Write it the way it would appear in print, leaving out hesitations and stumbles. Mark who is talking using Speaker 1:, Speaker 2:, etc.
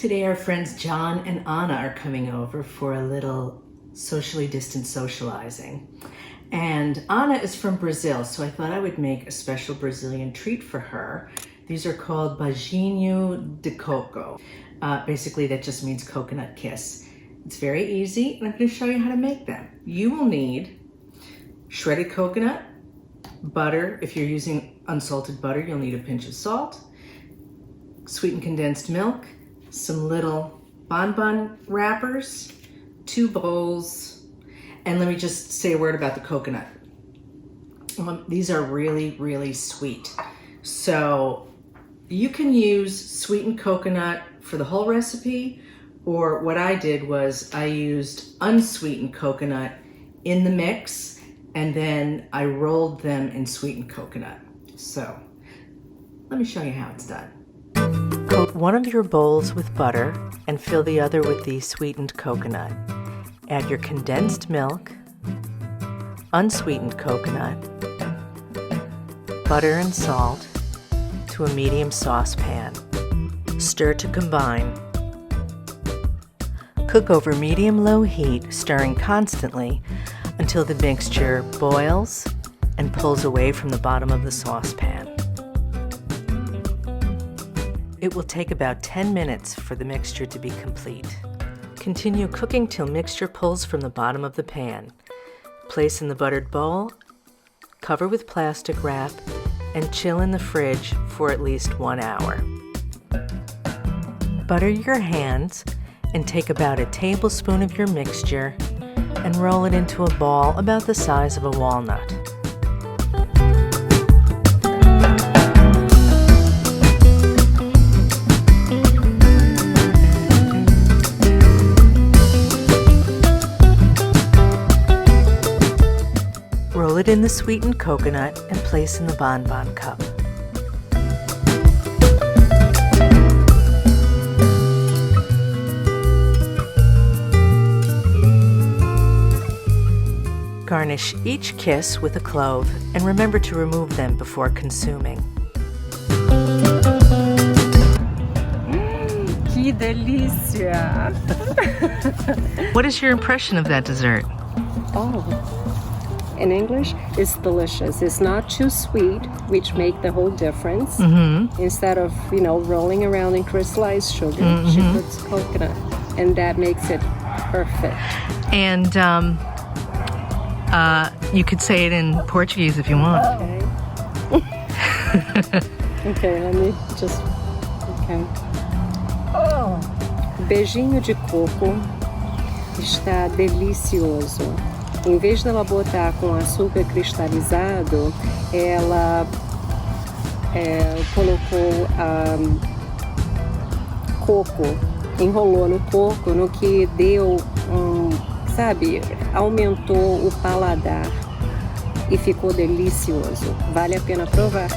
Speaker 1: Today our friends John and Anna are coming over for a little socially distant socializing. And Anna is from Brazil, so I thought I would make a special Brazilian treat for her. These are called Beijinho de Coco. Basically that just means coconut kiss. It's very easy and I'm going to show you how to make them. You will need shredded coconut, butter. If you're using unsalted butter, you'll need a pinch of salt, sweetened condensed milk, some little bonbon wrappers, 2 bowls, and let me just say a word about the coconut. These are really, really sweet. So you can use sweetened coconut for the whole recipe, or what I did was I used unsweetened coconut in the mix, and then I rolled them in sweetened coconut. So let me show you how it's done. Coat one of your bowls with butter and fill the other with the sweetened coconut. Add your condensed milk, unsweetened coconut, butter and salt to a medium saucepan. Stir to combine. Cook over medium-low heat, stirring constantly until the mixture boils and pulls away from the bottom of the saucepan. It will take about 10 minutes for the mixture to be complete. Continue cooking till mixture pulls from the bottom of the pan. Place in the buttered bowl, cover with plastic wrap, and chill in the fridge for at least 1 hour. Butter your hands and take about a tablespoon of your mixture and roll it into a ball about the size of a walnut. Roll it in the sweetened coconut and place in the bonbon cup. Garnish each kiss with a clove and remember to remove them before consuming.
Speaker 2: Que delícia!
Speaker 1: What is your impression of that dessert?
Speaker 2: Oh, in English, it's delicious. It's not too sweet, which make the whole difference. Instead of, rolling around in crystallized sugar, she puts coconut, and that makes it perfect.
Speaker 1: And you could say it in Portuguese if you want.
Speaker 2: Okay. Okay, let me just... Okay. Beijinho de Coco está delicioso. Em vez dela botar com açúcar cristalizado, ela colocou coco, enrolou no coco, no que deu aumentou o paladar e ficou delicioso. Vale a pena provar.